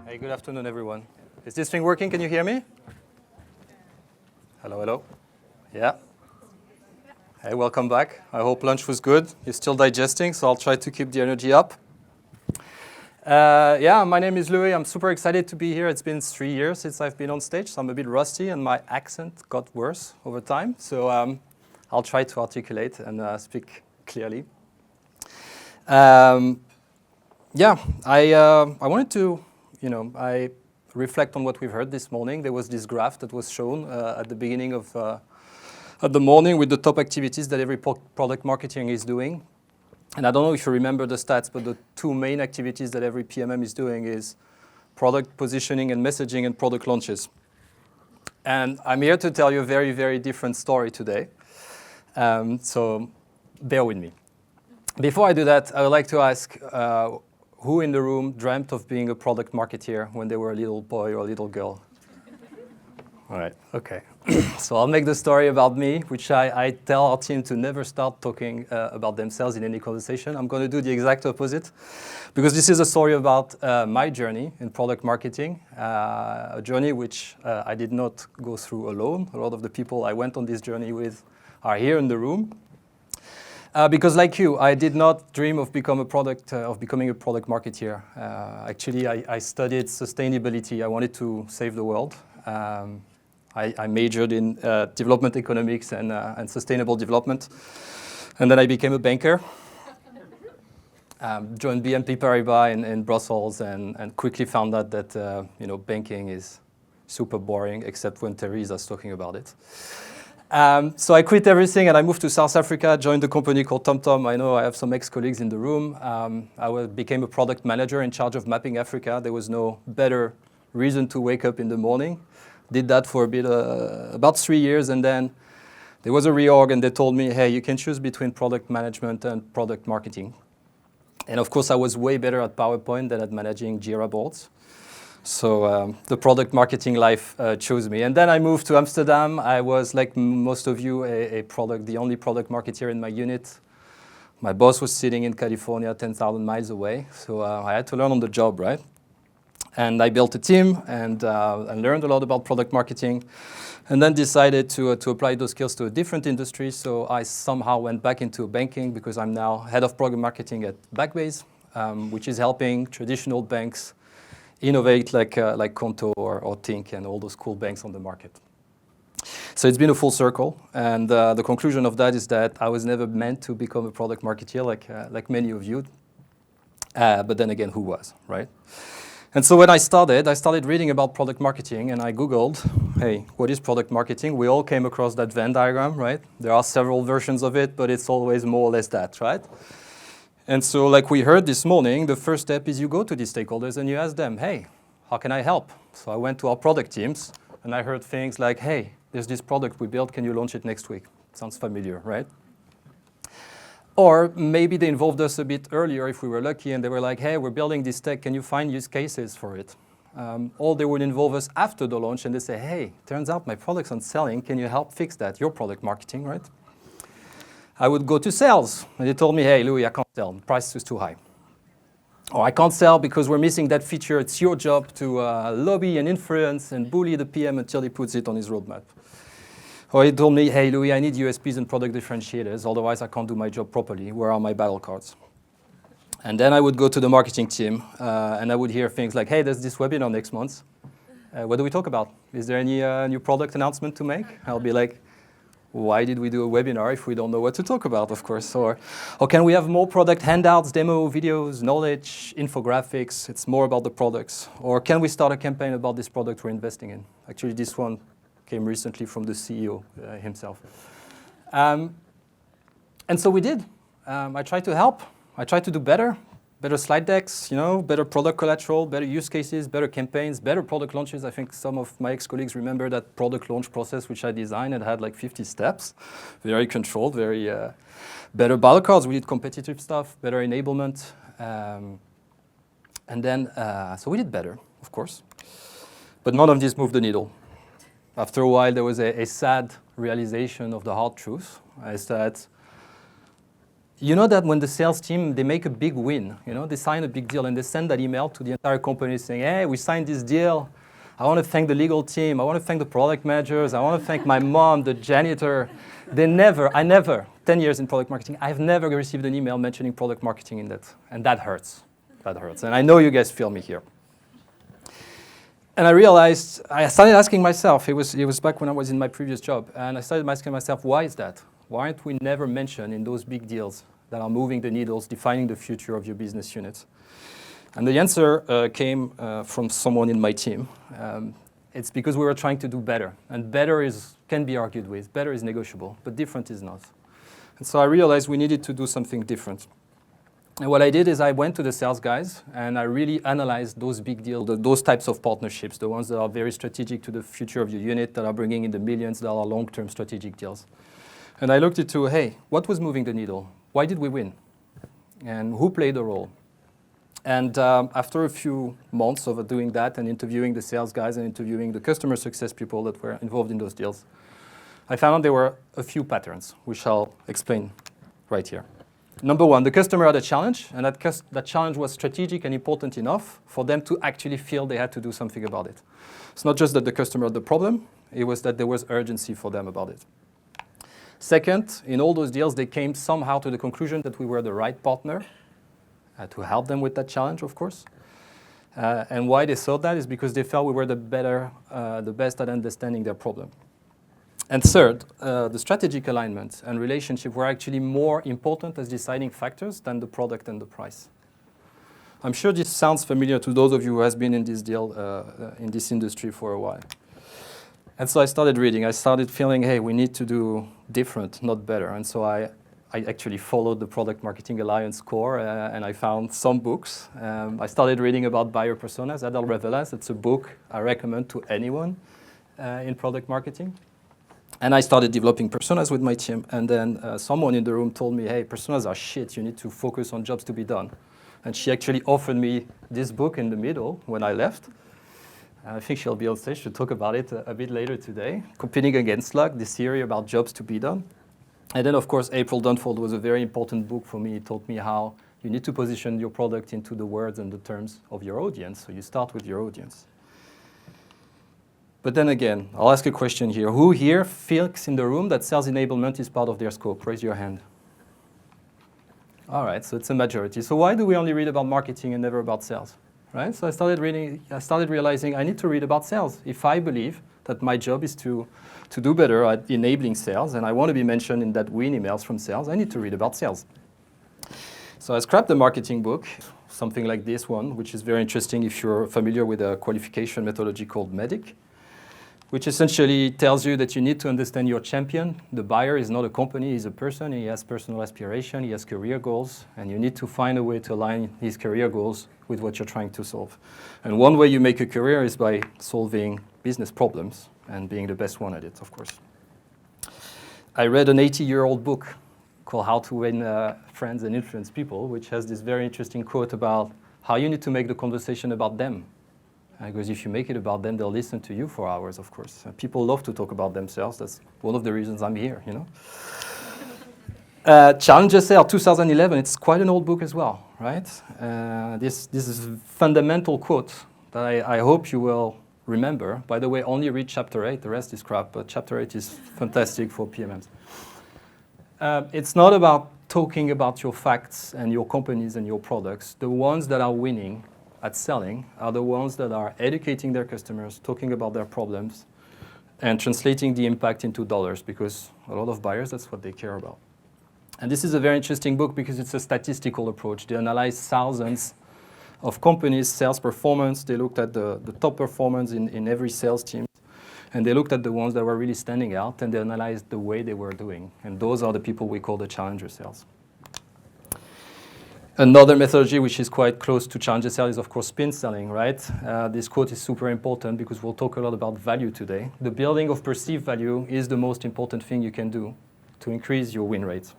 Hey, good afternoon, everyone. Is this thing working? Can you hear me? Hello, hello. Yeah. Hey, welcome back. I hope lunch was good. You're still digesting, so I'll try to keep the energy up. Yeah, my name is Louis. I'm super excited to be here. It's been 3 years since I've been on stage, so I'm a bit rusty, and my accent got worse over time. So I'll try to articulate and speak clearly. Yeah, I wanted to, I reflect on what we've heard this morning. There was this graph that was shown at the beginning of the morning with the top activities that every product marketing is doing. And I don't know if you remember the stats, but the two main activities that every PMM is doing is product positioning and messaging and product launches. And I'm here to tell you a very, very different story today. So bear with me. Before I do that, I would like to ask who in the room dreamt of being a product marketeer when they were a little boy or a little girl? All right, okay. So I'll make the story about me, which I tell our team to never start talking about themselves in any conversation. I'm going to do the exact opposite, because this is a story about my journey in product marketing, a journey which I did not go through alone. A lot of the people I went on this journey with are here in the room. Because like you, I did not dream of becoming a product marketeer. Actually, I studied sustainability. I wanted to save the world. I majored in development economics and sustainable development. And then I became a banker. Joined BNP Paribas in Brussels and quickly found out that banking is super boring, except when Teresa's talking about it. So I quit everything and I moved to South Africa, joined a company called TomTom. I know I have some ex-colleagues in the room. I became a product manager in charge of mapping Africa. There was no better reason to wake up in the morning. Did that for a bit, about 3 years, and then there was a reorg and they told me, hey, you can choose between product management and product marketing. And of course, I was way better at PowerPoint than at managing Jira boards. So the product marketing life chose me. And then I moved to Amsterdam. I was, like most of you, the only product marketer in my unit. My boss was sitting in California, 10,000 miles away. So I had to learn on the job, right? And I built a team and learned a lot about product marketing, and then decided to apply those skills to a different industry. So I somehow went back into banking because I'm now head of product marketing at Backbase, which is helping traditional banks innovate like Conto or Tink and all those cool banks on the market. So it's been a full circle, and the conclusion of that is that I was never meant to become a product marketer like many of you. But then again, who was, right? And so when I started reading about product marketing, and I Googled, hey, what is product marketing? We all came across that Venn diagram, right? There are several versions of it, but it's always more or less that, right? And so like we heard this morning, the first step is you go to these stakeholders and you ask them, hey, how can I help? So I went to our product teams, and I heard things like, hey, there's this product we built, can you launch it next week? Sounds familiar, right? Or maybe they involved us a bit earlier if we were lucky, and they were like, hey, we're building this tech, can you find use cases for it? Or they would involve us after the launch and they say, hey, turns out my product's not selling, can you help fix that? Your product marketing, right? I would go to sales, and they told me, hey, Louis, I can't sell, the price is too high. Or I can't sell because we're missing that feature, it's your job to lobby and influence and bully the PM until he puts it on his roadmap. Or he told me, hey, Louis, I need USPs and product differentiators, otherwise I can't do my job properly. Where are my battle cards? And then I would go to the marketing team, and I would hear things like, hey, there's this webinar next month. What do we talk about? Is there any new product announcement to make? I'll be like, why did we do a webinar if we don't know what to talk about, of course? Or can we have more product handouts, demo videos, knowledge, infographics? It's more about the products. Or can we start a campaign about this product we're investing in? Actually, this one came recently from the CEO himself. And so we did. I tried to help. I tried to do better slide decks, better product collateral, better use cases, better campaigns, better product launches. I think some of my ex-colleagues remember that product launch process which I designed and had like 50 steps. Very controlled, very better battle cards. We did competitive stuff, better enablement. And then, so we did better, of course. But none of this moved the needle. After a while, there was a sad realization of the hard truth, is that you know that when the sales team, they make a big win, they sign a big deal and they send that email to the entire company saying, hey, we signed this deal. I want to thank the legal team. I want to thank the product managers. I want to thank my mom, the janitor. I never, 10 years in product marketing, I've never received an email mentioning product marketing in that. And that hurts. That hurts. And I know you guys feel me here. And I realized, I started asking myself, it was back when I was in my previous job, and I started asking myself, why is that? Why aren't we never mentioned in those big deals that are moving the needles, defining the future of your business unit? And the answer came from someone in my team. It's because we were trying to do better. And better can be argued with. Better is negotiable, but different is not. And so I realized we needed to do something different. And what I did is I went to the sales guys and I really analyzed those big deals, those types of partnerships, the ones that are very strategic to the future of your unit, that are bringing in the millions, that are long-term strategic deals. And I looked into, hey, what was moving the needle? Why did we win? And who played a role? And after a few months of doing that and interviewing the sales guys and interviewing the customer success people that were involved in those deals, I found there were a few patterns, which I'll explain right here. Number one, the customer had a challenge, and that challenge was strategic and important enough for them to actually feel they had to do something about it. It's not just that the customer had the problem, it was that there was urgency for them about it. Second, in all those deals, they came somehow to the conclusion that we were the right partner to help them with that challenge, of course. And why they thought that is because they felt we were the best at understanding their problem. And third, the strategic alignment and relationship were actually more important as deciding factors than the product and the price. I'm sure this sounds familiar to those of you who has been in this deal, in this industry for a while. And so I started reading. I started feeling, hey, we need to do different, not better. And so I actually followed the Product Marketing Alliance core, and I found some books. I started reading about buyer personas. Adal Revelas, it's a book I recommend to anyone in product marketing. And I started developing personas with my team. And then someone in the room told me, hey, personas are shit. You need to focus on jobs to be done. And she actually offered me this book in the middle when I left. I think she'll be on stage to talk about it a bit later today. Competing Against Luck, this theory about jobs to be done. And then, of course, April Dunford was a very important book for me. It taught me how you need to position your product into the words and the terms of your audience. So you start with your audience. But then again, I'll ask a question here. Who here feels in the room that sales enablement is part of their scope? Raise your hand. All right, so it's a majority. So why do we only read about marketing and never about sales? Right? So I started realizing I need to read about sales. If I believe that my job is to do better at enabling sales, and I want to be mentioned in that win emails from sales, I need to read about sales. So I scrapped the marketing book, something like this one, which is very interesting if you're familiar with a qualification methodology called MEDDIC, which essentially tells you that you need to understand your champion. The buyer is not a company, he's a person, he has personal aspiration, he has career goals, and you need to find a way to align his career goals with what you're trying to solve. And one way you make a career is by solving business problems and being the best one at it, of course. I read an 80-year-old book called How to Win Friends and Influence People, which has this very interesting quote about how you need to make the conversation about them. Because if you make it about them, they'll listen to you for hours, of course. People love to talk about themselves. That's one of the reasons I'm here, Challenger Sale 2011, it's quite an old book as well, right? This is a fundamental quote that I hope you will remember. By the way, only read chapter 8, the rest is crap, but chapter 8 is fantastic for PMMs. It's not about talking about your facts and your companies and your products. The ones that are winning at selling are the ones that are educating their customers, talking about their problems, and translating the impact into dollars, because a lot of buyers, that's what they care about. And this is a very interesting book because it's a statistical approach. They analyze thousands of companies' sales performance. They looked at the top performance in every sales team. And they looked at the ones that were really standing out, and they analyzed the way they were doing. And those are the people we call the challenger sales. Another methodology which is quite close to challenger sale is, of course, spin selling, right? This quote is super important because we'll talk a lot about value today. The building of perceived value is the most important thing you can do to increase your win rate.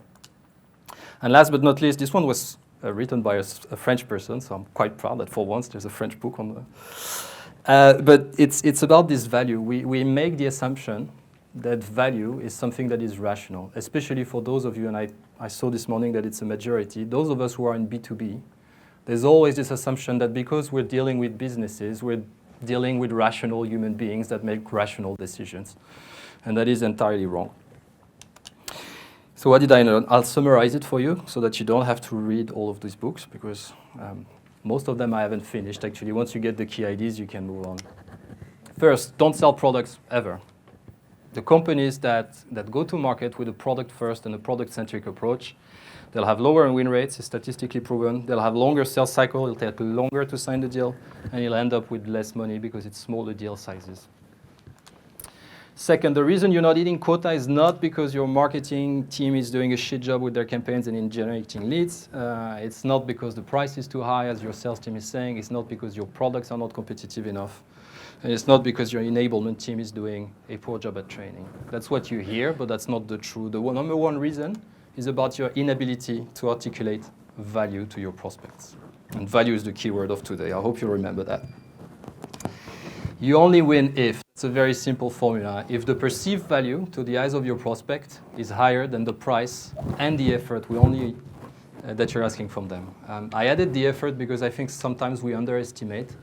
And last but not least, this one was written by a French person, so I'm quite proud that for once there's a French book on the... but it's about this value. We make the assumption that value is something that is rational, especially for those of you, and I saw this morning that it's a majority, those of us who are in B2B, there's always this assumption that because we're dealing with businesses, we're dealing with rational human beings that make rational decisions. And that is entirely wrong. So what did I learn? I'll summarize it for you so that you don't have to read all of these books, because most of them I haven't finished. Actually, once you get the key ideas, you can move on. First, don't sell products ever. The companies that go to market with a product first and a product-centric approach, they'll have lower win rates, it's statistically proven. They'll have longer sales cycle, it'll take longer to sign the deal, and you'll end up with less money because it's smaller deal sizes. Second, the reason you're not eating quota is not because your marketing team is doing a shit job with their campaigns and in generating leads. It's not because the price is too high, as your sales team is saying. It's not because your products are not competitive enough. And it's not because your enablement team is doing a poor job at training. That's what you hear, but that's not the truth. The number one reason is about your inability to articulate value to your prospects. And value is the key word of today. I hope you remember that. You only win if, it's a very simple formula, if the perceived value to the eyes of your prospect is higher than the price and the effort that you're asking from them. I added the effort because I think sometimes we underestimate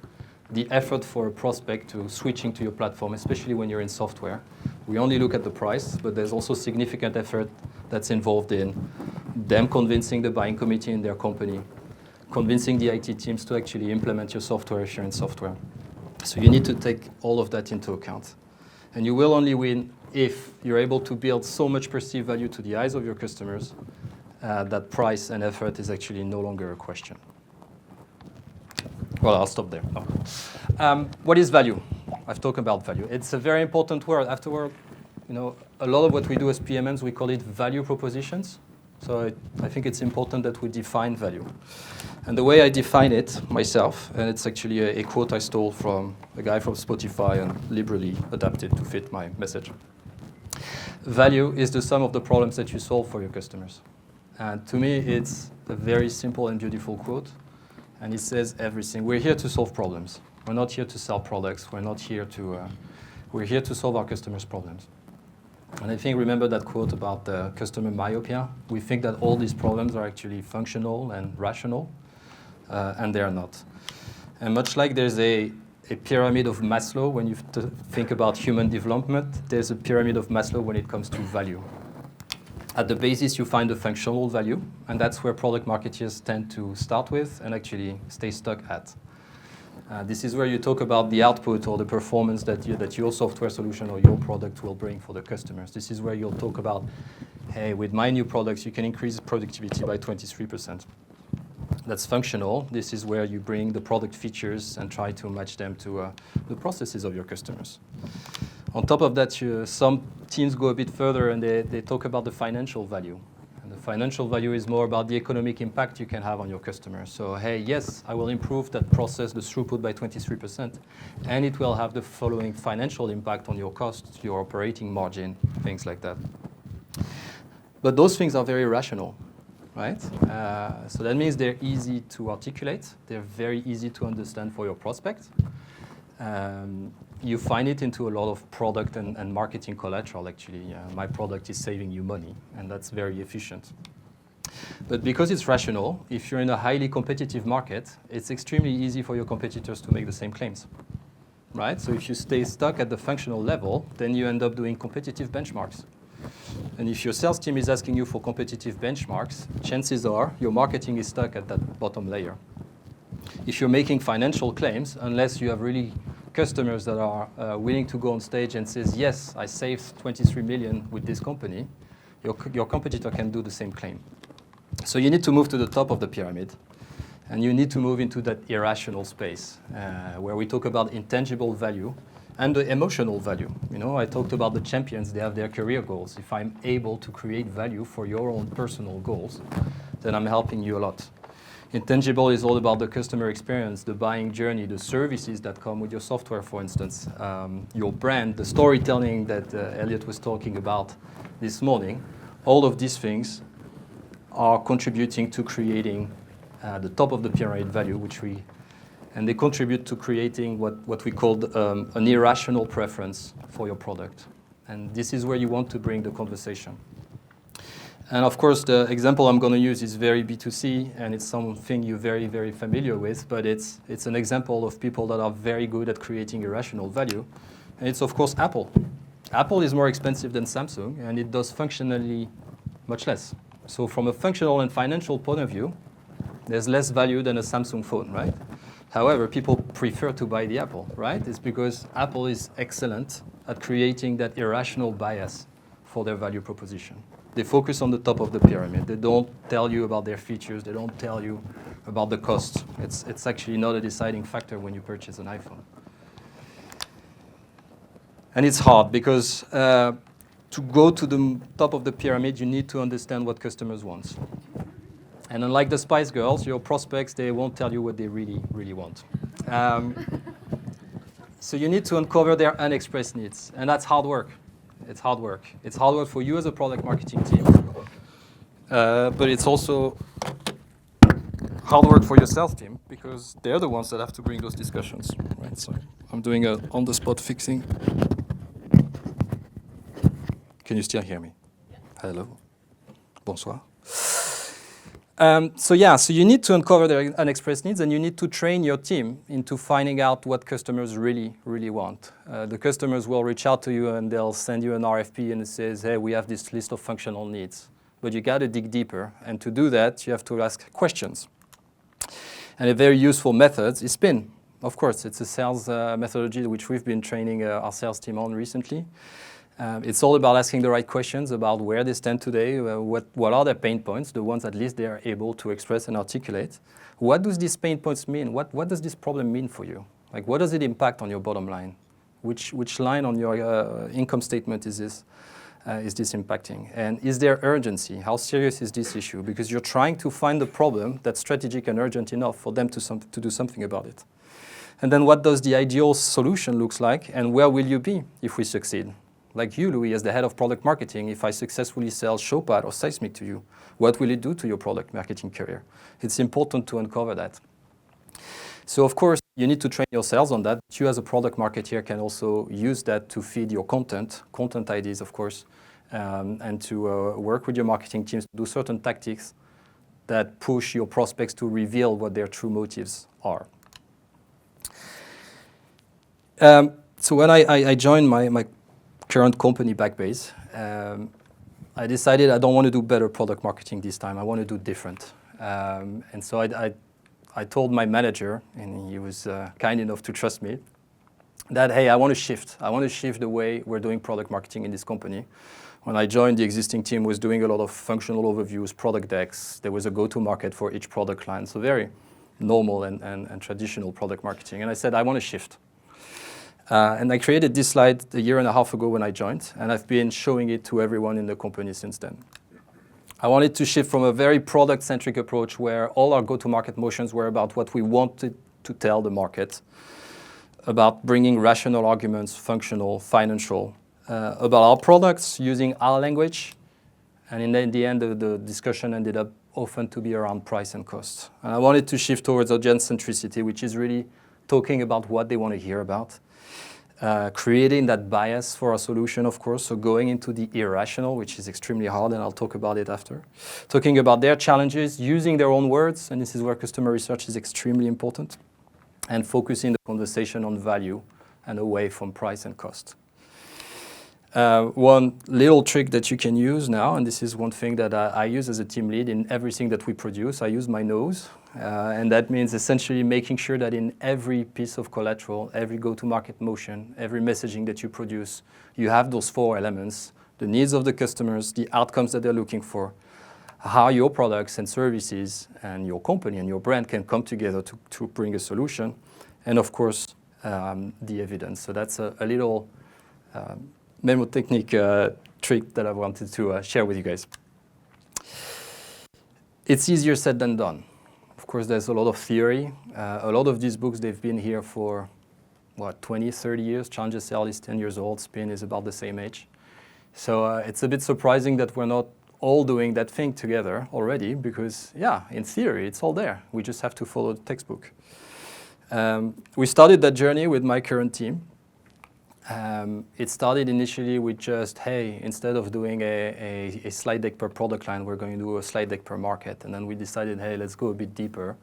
the effort for a prospect to switching to your platform, especially when you're in software. We only look at the price, but there's also significant effort that's involved in them convincing the buying committee in their company, convincing the IT teams to actually implement your software if you're in software. So you need to take all of that into account. And you will only win if you're able to build so much perceived value to the eyes of your customers that price and effort is actually no longer a question. Well, I'll stop there. What is value? I've talked about value. It's a very important word. Afterward, a lot of what we do as PMMs, we call it value propositions. So I think it's important that we define value. And the way I define it myself, and it's actually a quote I stole from a guy from Spotify and liberally adapted to fit my message. Value is the sum of the problems that you solve for your customers. And to me, it's a very simple and beautiful quote. And it says everything. We're here to solve problems. We're not here to sell products. We're here to solve our customers' problems. And I think, remember that quote about the customer myopia? We think that all these problems are actually functional and rational, and they are not. And much like there's a pyramid of Maslow when you think about human development, there's a pyramid of Maslow when it comes to value. At the basis, you find the functional value, and that's where product marketers tend to start with and actually stay stuck at. This is where you talk about the output or the performance that your software solution or your product will bring for the customers. This is where you'll talk about, hey, with my new products, you can increase productivity by 23%. That's functional. This is where you bring the product features and try to match them to the processes of your customers. On top of that, some teams go a bit further and they talk about the financial value. And the financial value is more about the economic impact you can have on your customers. So, hey, yes, I will improve that process, the throughput by 23%, and it will have the following financial impact on your costs, your operating margin, things like that. But those things are very rational, right? So that means they're easy to articulate. They're very easy to understand for your prospect. You find it into a lot of product and marketing collateral, actually. My product is saving you money, and that's very efficient. But because it's rational, if you're in a highly competitive market, it's extremely easy for your competitors to make the same claims, right? So if you stay stuck at the functional level, then you end up doing competitive benchmarks. And if your sales team is asking you for competitive benchmarks, chances are your marketing is stuck at that bottom layer. If you're making financial claims, unless you have really customers that are willing to go on stage and says, yes, I saved 23 million with this company, your competitor can do the same claim. So you need to move to the top of the pyramid, and you need to move into that irrational space where we talk about intangible value and the emotional value. I talked about the champions, they have their career goals. If I'm able to create value for your own personal goals, then I'm helping you a lot. Intangible is all about the customer experience, the buying journey, the services that come with your software, for instance, your brand, the storytelling that Elliot was talking about this morning. All of these things are contributing to creating the top of the pyramid value, and they contribute to creating what we call an irrational preference for your product. And this is where you want to bring the conversation. And of course, the example I'm going to use is very B2C, and it's something you're very, very familiar with, but it's an example of people that are very good at creating irrational value. And it's, of course, Apple. Apple is more expensive than Samsung, and it does functionally much less. So from a functional and financial point of view, there's less value than a Samsung phone, right? However, people prefer to buy the Apple, right? It's because Apple is excellent at creating that irrational bias for their value proposition. They focus on the top of the pyramid. They don't tell you about their features. They don't tell you about the cost. It's actually not a deciding factor when you purchase an iPhone. And it's hard because to go to the top of the pyramid, you need to understand what customers want. And unlike the Spice Girls, your prospects, they won't tell you what they really, really want. So you need to uncover their unexpressed needs. And that's hard work. It's hard work. It's hard work for you as a product marketing team. But it's also hard work for your sales team because they're the ones that have to bring those discussions. Right? So I'm doing a on-the-spot fixing. Can you still hear me? Yeah. Hello. Bonsoir. So you need to uncover their unexpressed needs, and you need to train your team into finding out what customers really, really want. The customers will reach out to you and they'll send you an RFP and it says, hey, we have this list of functional needs. But you got to dig deeper, and to do that, you have to ask questions. And a very useful method is SPIN. Of course, it's a sales methodology which we've been training our sales team on recently. It's all about asking the right questions about where they stand today, what are their pain points, the ones at least they are able to express and articulate. What do these pain points mean? What does this problem mean for you? Like, what does it impact on your bottom line? Which line on your income statement is this impacting? And is there urgency? How serious is this issue? Because you're trying to find the problem that's strategic and urgent enough for them to do something about it. And then what does the ideal solution look like, and where will you be if we succeed? Like you, Louis, as the head of product marketing, if I successfully sell Showpad or Seismic to you, what will it do to your product marketing career? It's important to uncover that. So, of course, you need to train yourselves on that. You, as a product marketer, can also use that to feed your content ideas, of course, and to work with your marketing teams to do certain tactics that push your prospects to reveal what their true motives are. So when I joined my current company, Backbase, I decided I don't want to do better product marketing this time. I want to do different. And so I told my manager, and he was kind enough to trust me, that, hey, I want to shift. I want to shift the way we're doing product marketing in this company. When I joined, the existing team was doing a lot of functional overviews, product decks. There was a go-to-market for each product line. So very normal and traditional product marketing. And I said, I want to shift. And I created this slide a year and a half ago when I joined, and I've been showing it to everyone in the company since then. I wanted to shift from a very product-centric approach where all our go-to-market motions were about what we wanted to tell the market, about bringing rational arguments, functional, financial, about our products, using our language, and in the end, the discussion ended up often to be around price and cost. And I wanted to shift towards audience-centricity, which is really talking about what they want to hear about. Creating that bias for our solution, of course, so going into the irrational, which is extremely hard, and I'll talk about it after. Talking about their challenges, using their own words, and this is where customer research is extremely important, and focusing the conversation on value and away from price and cost. One little trick that you can use now, and this is one thing that I use as a team lead in everything that we produce, I use my nose. And that means essentially making sure that in every piece of collateral, every go-to-market motion, every messaging that you produce, you have those four elements: the needs of the customers, the outcomes that they're looking for, how your products and services and your company and your brand can come together to bring a solution, and of course, the evidence. So that's a little mnemotechnic trick that I wanted to share with you guys. It's easier said than done. Of course, there's a lot of theory. A lot of these books, they've been here for, 20, 30 years. Challenge Sale is 10 years old. Spin is about the same age. So it's a bit surprising that we're not all doing that thing together already because, in theory, it's all there. We just have to follow the textbook. We started that journey with my current team. It started initially with just, hey, instead of doing a slide deck per product line, we're going to do a slide deck per market. And then we decided, hey, let's go a bit deeper.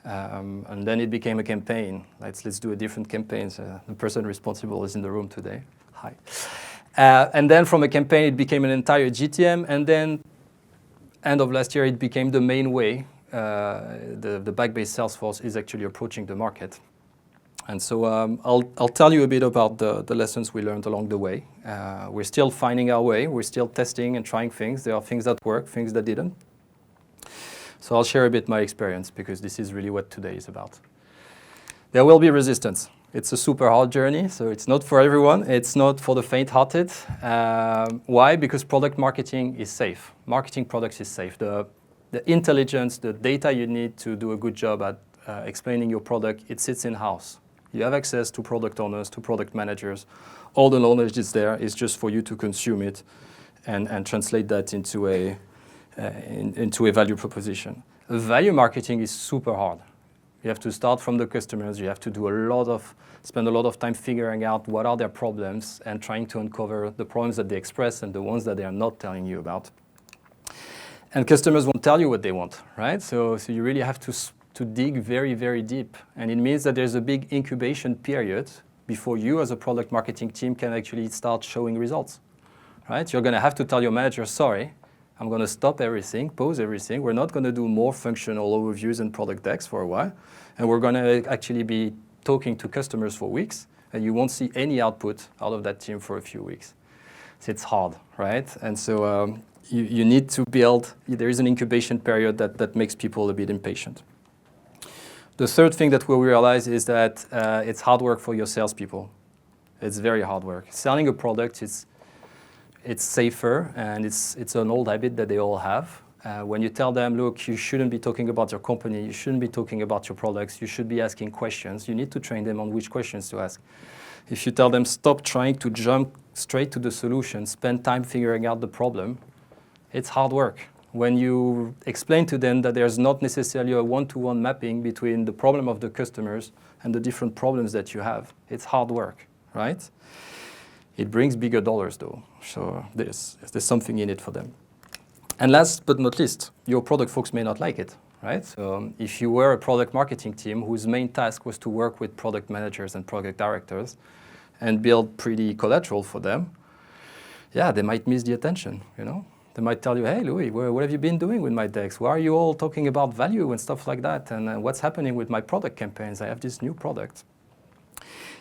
And then it became a campaign. Let's do a different campaign. So the person responsible is in the room today. Hi. And then from a campaign, it became an entire GTM. And then end of last year, it became the main way the back-based sales force is actually approaching the market. And so I'll tell you a bit about the lessons we learned along the way. We're still finding our way. We're still testing and trying things. There are things that work, things that didn't. So I'll share a bit my experience because this is really what today is about. There will be resistance. It's a super hard journey, so it's not for everyone. It's not for the faint-hearted. Why? Because product marketing is safe. Marketing products is safe. The intelligence, the data you need to do a good job at explaining your product, it sits in-house. You have access to product owners, to product managers. All the knowledge is there. It's just for you to consume it and translate that into a value proposition. Value marketing is super hard. You have to start from the customers. You have to spend a lot of time figuring out what are their problems and trying to uncover the problems that they express and the ones that they are not telling you about. And customers won't tell you what they want, right? So you really have to dig very, very deep. And it means that there's a big incubation period before you as a product marketing team can actually start showing results, right? You're going to have to tell your manager, sorry, I'm going to stop everything, pause everything. We're not going to do more functional overviews and product decks for a while. And we're going to actually be talking to customers for weeks. And you won't see any output out of that team for a few weeks. So it's hard, right? And so you need to build, there is an incubation period that makes people a bit impatient. The third thing that we realize is that it's hard work for your salespeople. It's very hard work. Selling a product, it's safer, and it's an old habit that they all have. When you tell them, look, you shouldn't be talking about your company, you shouldn't be talking about your products, you should be asking questions, you need to train them on which questions to ask. If you tell them, stop trying to jump straight to the solution, spend time figuring out the problem, it's hard work. When you explain to them that there's not necessarily a one-to-one mapping between the problem of the customers and the different problems that you have, it's hard work, right? It brings bigger dollars, though, so there's something in it for them. And last but not least, your product folks may not like it, right? So if you were a product marketing team whose main task was to work with product managers and product directors and build pretty collateral for them, yeah, they might miss the attention, you know? They might tell you, hey, Louis, what have you been doing with my decks? Why are you all talking about value and stuff like that? And what's happening with my product campaigns? I have this new product.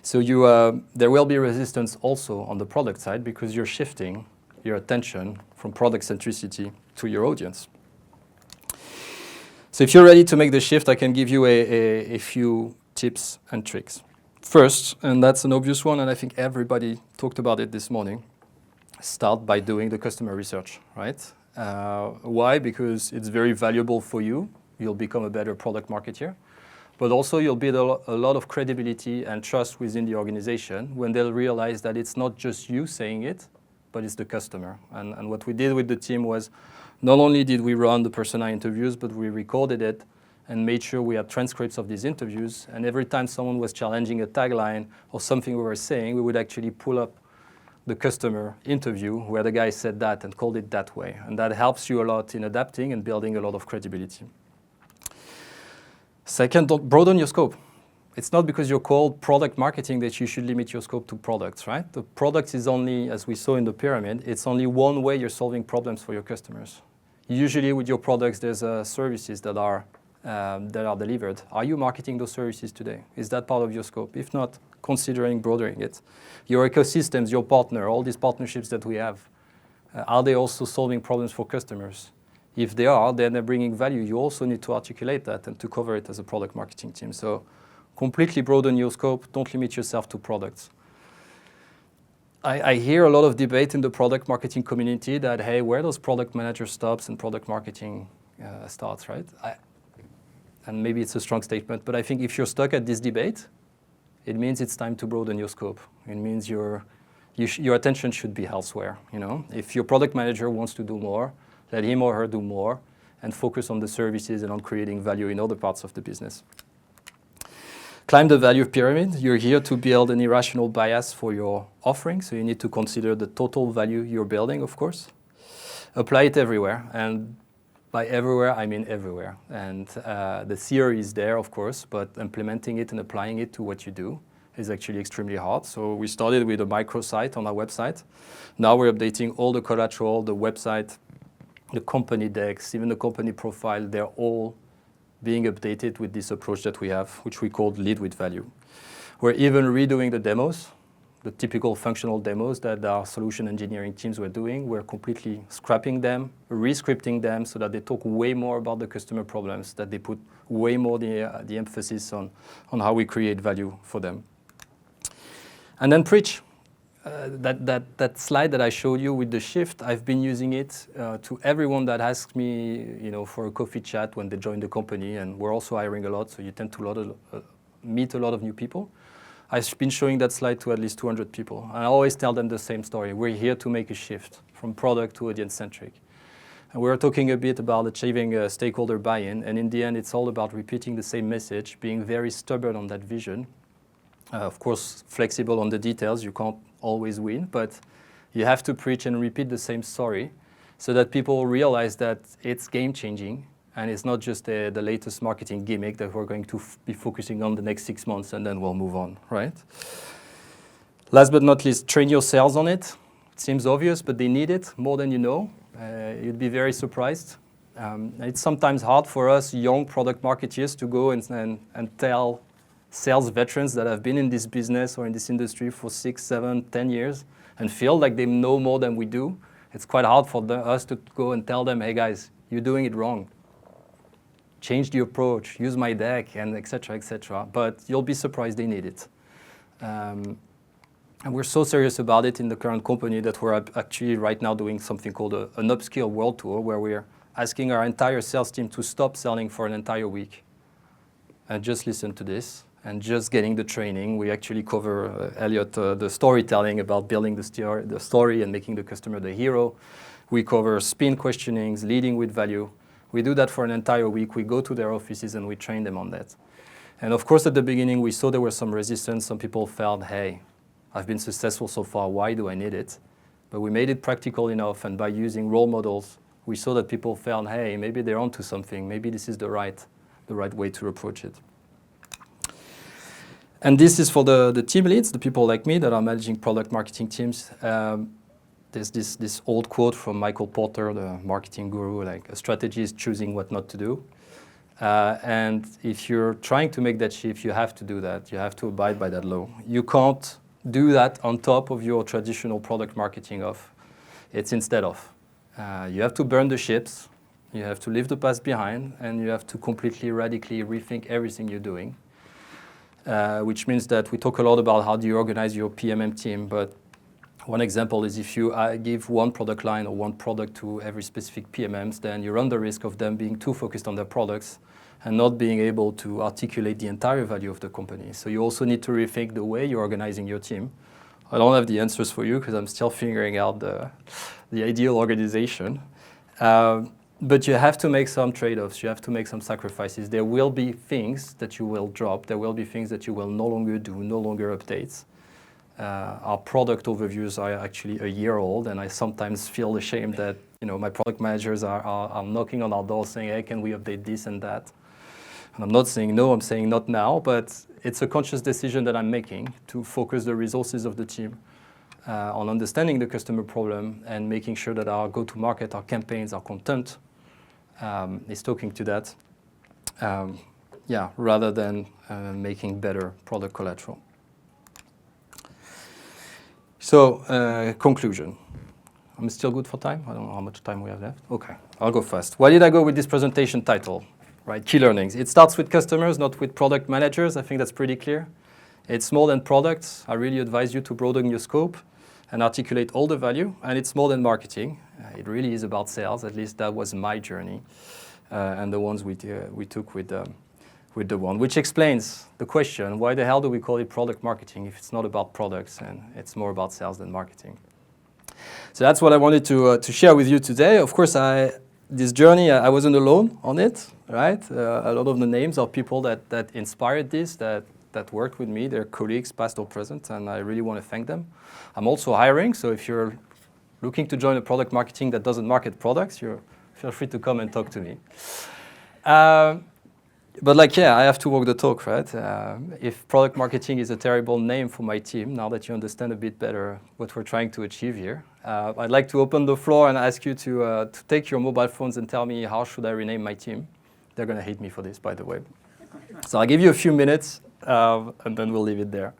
So there will be resistance also on the product side because you're shifting your attention from product centricity to your audience. So if you're ready to make the shift, I can give you a few tips and tricks. First, and that's an obvious one, and I think everybody talked about it this morning, start by doing the customer research, right? Why? Because it's very valuable for you. You'll become a better product marketer. But also you'll build a lot of credibility and trust within the organization when they'll realize that it's not just you saying it, but it's the customer. And what we did with the team was not only did we run the persona interviews, but we recorded it and made sure we had transcripts of these interviews. And every time someone was challenging a tagline or something we were saying, we would actually pull up the customer interview where the guy said that and called it that way. And that helps you a lot in adapting and building a lot of credibility. Second, don't broaden your scope. It's not because you're called product marketing that you should limit your scope to products, right? The product is only, as we saw in the pyramid, it's only one way you're solving problems for your customers. Usually with your products, there's services that are delivered. Are you marketing those services today? Is that part of your scope? If not, considering broadening it. Your ecosystems, your partner, all these partnerships that we have, are they also solving problems for customers? If they are, then they're bringing value. You also need to articulate that and to cover it as a product marketing team. So completely broaden your scope. Don't limit yourself to products. I hear a lot of debate in the product marketing community that, hey, where does product manager stops and product marketing starts, right? And maybe it's a strong statement, but I think if you're stuck at this debate, it means it's time to broaden your scope. It means your attention should be elsewhere. You know, if your product manager wants to do more, let him or her do more and focus on the services and on creating value in other parts of the business. climb the value pyramid. You're here to build an irrational bias for your offering, so you need to consider the total value you're building, of course. Apply it everywhere, and by everywhere, I mean everywhere. And the theory is there, of course, but implementing it and applying it to what you do is actually extremely hard. So we started with a microsite on our website. Now we're updating all the collateral, the website, the company decks, even the company profile. They're all being updated with this approach that we have, which we call lead with value. We're even redoing the demos, the typical functional demos that our solution engineering teams were doing. We're completely scrapping them, re-scripting them so that they talk way more about the customer problems, that they put way more the emphasis on how we create value for them. And then preach. That slide that I showed you with the shift, I've been using it to everyone that asks me, for a coffee chat when they join the company, and we're also hiring a lot, so you tend to meet a lot of new people. I've been showing that slide to at least 200 people. And I always tell them the same story. We're here to make a shift from product to audience-centric. And we're talking a bit about achieving stakeholder buy-in, and in the end, it's all about repeating the same message, being very stubborn on that vision. Of course, flexible on the details. You can't always win, but you have to preach and repeat the same story so that people realize that it's game-changing and it's not just the latest marketing gimmick that we're going to be focusing on the next 6 months and then we'll move on, right? Last but not least, train your sales on it. It seems obvious, but they need it more than you know. You'd be very surprised. It's sometimes hard for us young product marketeers to go and tell sales veterans that have been in this business or in this industry for 6, 7, 10 years and feel like they know more than we do. It's quite hard for us to go and tell them, hey guys, you're doing it wrong. Change the approach, use my deck, and et cetera, et cetera. But you'll be surprised they need it. And we're so serious about it in the current company that we're actually right now doing something called an upskill world tour, where we're asking our entire sales team to stop selling for an entire week and just listen to this. And just getting the training. We actually cover, Elliot, the storytelling about building the story and making the customer the hero. We cover spin questionings, leading with value. We do that for an entire week. We go to their offices and we train them on that. And of course, at the beginning, we saw there was some resistance. Some people felt, hey, I've been successful so far. Why do I need it? But we made it practical enough. And by using role models, we saw that people felt, hey, maybe they're onto something. Maybe this is the right way to approach it. And this is for the team leads, the people like me that are managing product marketing teams. There's this old quote from Michael Porter, the marketing guru, like a strategy is choosing what not to do. And if you're trying to make that shift, you have to do that. You have to abide by that law. You can't do that on top of your traditional product marketing of. It's instead of. You have to burn the ships. You have to leave the past behind, and you have to completely, radically rethink everything you're doing. Which means that we talk a lot about how do you organize your PMM team, but one example is if you give one product line or one product to every specific PMMs, then you run the risk of them being too focused on their products and not being able to articulate the entire value of the company. So you also need to rethink the way you're organizing your team. I don't have the answers for you because I'm still figuring out the ideal organization. But you have to make some trade-offs. You have to make some sacrifices. There will be things that you will drop. There will be things that you will no longer do, no longer update. Our product overviews are actually a year old, and I sometimes feel ashamed that my product managers are knocking on our door saying, hey, can we update this and that? And I'm not saying no, I'm saying not now, but it's a conscious decision that I'm making to focus the resources of the team on understanding the customer problem and making sure that our go-to-market, our campaigns, our content is talking to that, rather than making better product collateral. So, conclusion. I'm still good for time? I don't know how much time we have left. Okay, I'll go fast. Why did I go with this presentation title? Right, key learnings. It starts with customers, not with product managers. I think that's pretty clear. It's more than products. I really advise you to broaden your scope and articulate all the value. And it's more than marketing. It really is about sales. At least that was my journey, and the ones we took with the one, which explains the question: why the hell do we call it product marketing if it's not about products and it's more about sales than marketing? So that's what I wanted to share with you today. Of course, this journey, I wasn't alone on it, right? A lot of the names of people that inspired this, that that worked with me. They're colleagues, past or present, and I really want to thank them. I'm also hiring, so if you're looking to join a product marketing that doesn't market products, feel free to come and talk to me. But like, yeah, I have to walk the talk, right? If product marketing is a terrible name for my team, now that you understand a bit better what we're trying to achieve here, I'd like to open the floor and ask you to take your mobile phones and tell me how should I rename my team. They're going to hate me for this, by the way. So I'll give you a few minutes, and then we'll leave it there.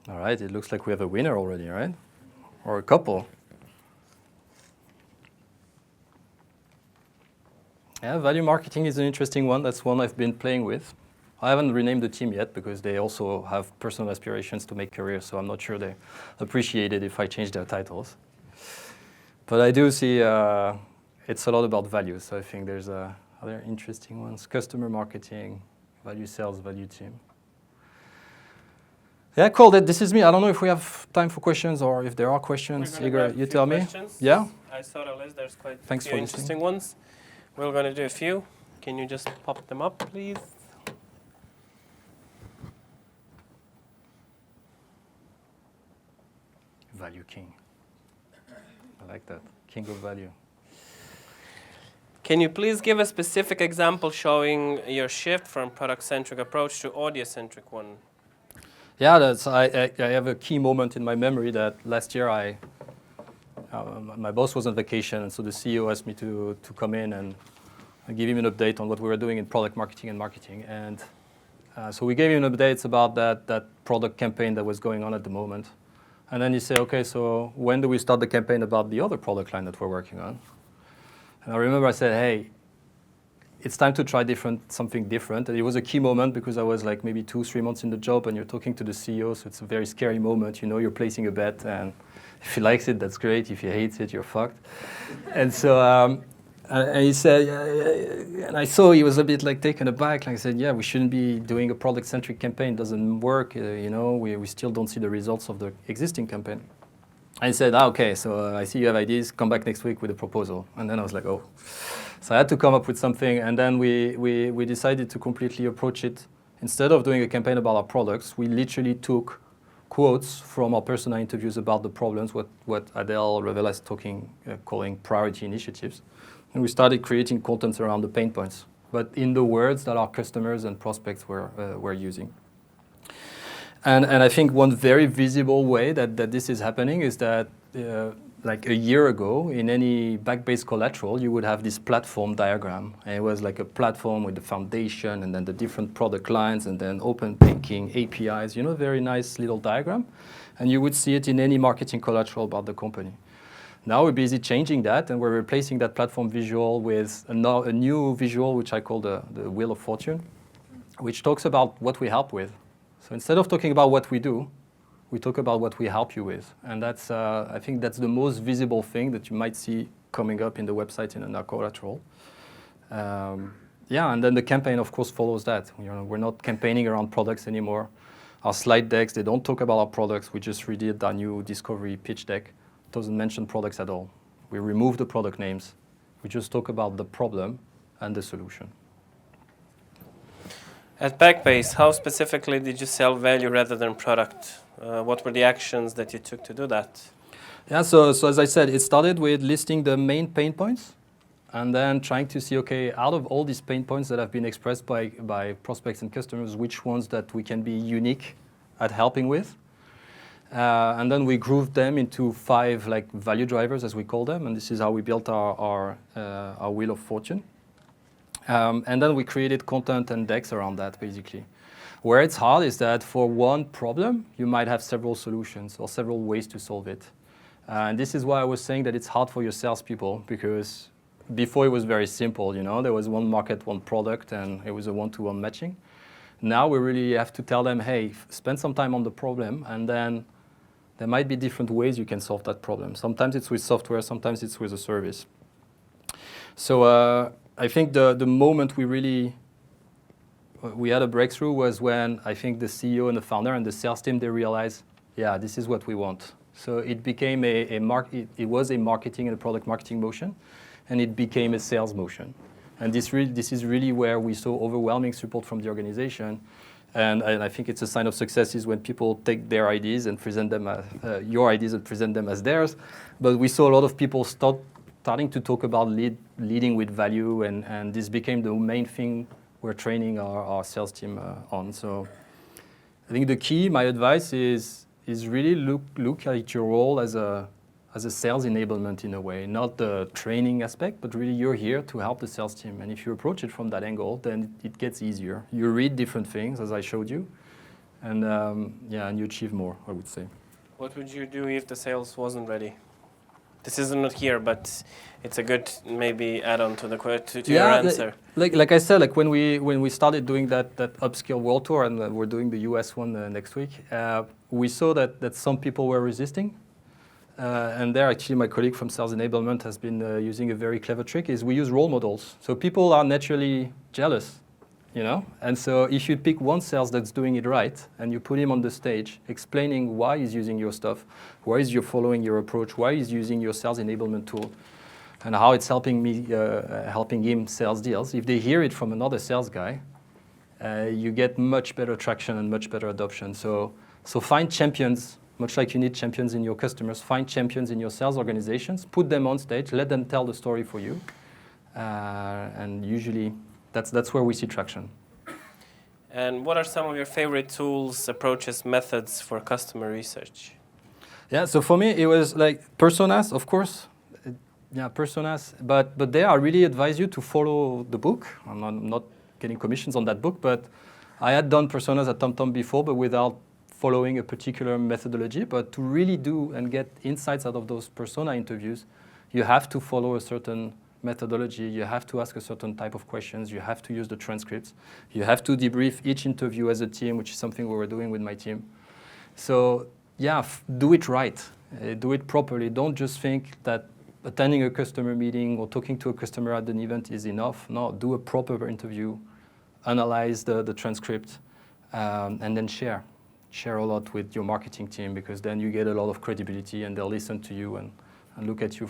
All right, it looks like we have a winner already, right? Or a couple. Yeah, value marketing is an interesting one. That's one I've been playing with. I haven't renamed the team yet because they also have personal aspirations to make careers, so I'm not sure they appreciate it if I change their titles. But I do see it's a lot about value, so I think there's other interesting ones. Customer marketing, value sales, value team. Yeah, cool. This is me. I don't know if we have time for questions or if there are questions. Igor, you tell me. Questions. Yeah? I saw the list. There's quite Thanks a few for interesting ones. We're going to do a few. Can you just pop them up, please? Value king. I like that. King of value. Can you please give a specific example showing your shift from product-centric approach to audience-centric one? Yeah, I have a key moment in my memory that last year my boss was on vacation, and so the CEO asked me to come in and give him an update on what we were doing in product marketing and marketing. And so we gave him updates about that product campaign that was going on at the moment. And then he said, okay, so when do we start the campaign about the other product line that we're working on? And I remember I said, hey, it's time to try something different. And it was a key moment because I was like maybe 2-3 months in the job and you're talking to the CEO, so it's a very scary moment. You know, you're placing a bet, and if he likes it, that's great. If he hates it, you're fucked. And so and he said, and I saw he was a bit like taken aback. Like I said, yeah, we shouldn't be doing a product-centric campaign. It doesn't work. You know, we still don't see the results of the existing campaign. I said, okay, so I see you have ideas. Come back next week with a proposal. And then I was like, oh. So I had to come up with something, and then we decided to completely approach it. Instead of doing a campaign about our products, we literally took quotes from our persona interviews about the problems, what Adele Revela is calling priority initiatives. And we started creating content around the pain points, but in the words that our customers and prospects were using. And I think one very visible way that this is happening is that like a year ago, in any back-based collateral, you would have this platform diagram. And it was like a platform with the foundation and then the different product lines and then open banking, APIs, you know, very nice little diagram. And you would see it in any marketing collateral about the company. Now we're busy changing that, and we're replacing that platform visual with a new visual, which I call the Wheel of Fortune, which talks about what we help with. So instead of talking about what we do, we talk about what we help you with. And that's, I think that's the most visible thing that you might see coming up in the website in our collateral. Yeah, and then the campaign, of course, follows that. You know, we're not campaigning around products anymore. Our slide decks, they don't talk about our products. We just redid our new discovery pitch deck. It doesn't mention products at all. We remove the product names. We just talk about the problem and the solution. At Backbase, how specifically did you sell value rather than product? What were the actions that you took to do that? Yeah, so as I said, it started with listing the main pain points and then trying to see, okay, out of all these pain points that have been expressed by prospects and customers, which ones that we can be unique at helping with. And then we grouped them into 5 like value drivers, as we call them, and this is how we built our Wheel of Fortune. And then we created content and decks around that, basically. Where it's hard is that for one problem, you might have several solutions or several ways to solve it. And this is why I was saying that it's hard for your salespeople, because before it was very simple, you know, there was one market, one product, and it was a one-to-one matching. Now we really have to tell them, hey, spend some time on the problem, and then there might be different ways you can solve that problem. Sometimes it's with software, sometimes it's with a service. So I think the moment we had a breakthrough was when I think the CEO and the founder and the sales team, they realized, yeah, this is what we want. So it became it was a marketing and a product marketing motion, and it became a sales motion. And this is really where we saw overwhelming support from the organization. And I think it's a sign of success is when people take their ideas and present them as your ideas and present them as theirs. But we saw a lot of people starting to talk about leading with value, and this became the main thing we're training our sales team on. So I think the key, my advice is really look at your role as a sales enablement in a way, not the training aspect, but really you're here to help the sales team. And if you approach it from that angle, then it gets easier. You read different things, as I showed you, and and you achieve more, I would say. What would you do if the sales wasn't ready? This is not here, but it's a good maybe add-on to your answer. Like I said, like when we started doing that upskill world tour, and we're doing the US one next week, we saw that some people were resisting. And there, actually, my colleague from Sales Enablement has been using a very clever trick, is we use role models. So people are naturally jealous, you know? And so if you pick one sales that's doing it right, and you put him on the stage, explaining why he's using your stuff, why he's following your approach, why he's using your sales enablement tool, and how it's helping him sales deals, if they hear it from another sales guy, you get much better traction and much better adoption. So find champions. Much like you need champions in your customers, find champions in your sales organizations, put them on stage, let them tell the story for you. And usually that's where we see traction. And what are some of your favorite tools, approaches, methods for customer research? Yeah, so for me, it was like personas, of course. Personas. But there I really advise you to follow the book. I'm not getting commissions on that book, but I had done personas at TomTom before, but without following a particular methodology. But to really do and get insights out of those persona interviews, you have to follow a certain methodology. You have to ask a certain type of questions. You have to use the transcripts. You have to debrief each interview as a team, which is something we were doing with my team. So yeah, do it right. Do it properly. Don't just think that attending a customer meeting or talking to a customer at an event is enough. No, do a proper interview, analyze the transcript, and then share a lot with your marketing team, because then you get a lot of credibility and they'll listen to you and look at you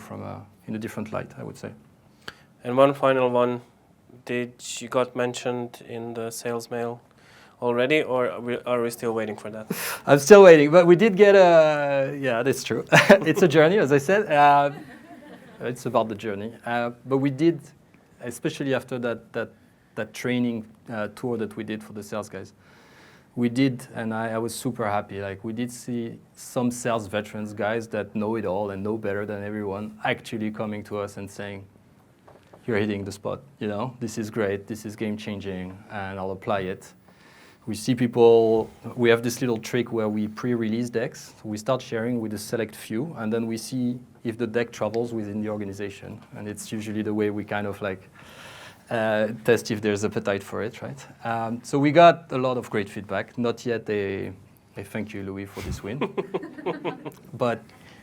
in a different light, I would say. And one final one, you got mentioned in the sales mail already, or are we still waiting for that? I'm still waiting, but we did get yeah, that's true. It's a journey, as I said. It's about the journey. But we did, especially after that training tour that we did for the sales guys, we did, and I was super happy. Like, we did see some sales veterans, guys that know it all and know better than everyone, actually coming to us and saying, "You're hitting the spot. You know, this is great. This is game changing, and I'll apply it." We see people. We have this little trick where we pre-release decks. So we start sharing with a select few, and then we see if the deck travels within the organization. And it's usually the way we kind of like test if there's appetite for it, right? So we got a lot of great feedback. Not yet a thank you, Louis, for this win. But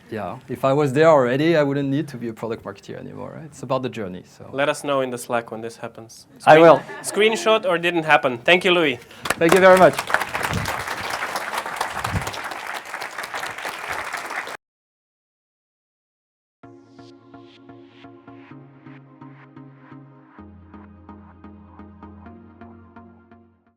yeah, if I was there already, I wouldn't need to be a product marketeer anymore, right? It's about the journey. So let us know in the Slack when this happens. I will. Screenshot or didn't happen. Thank you, Louis. Thank you very much.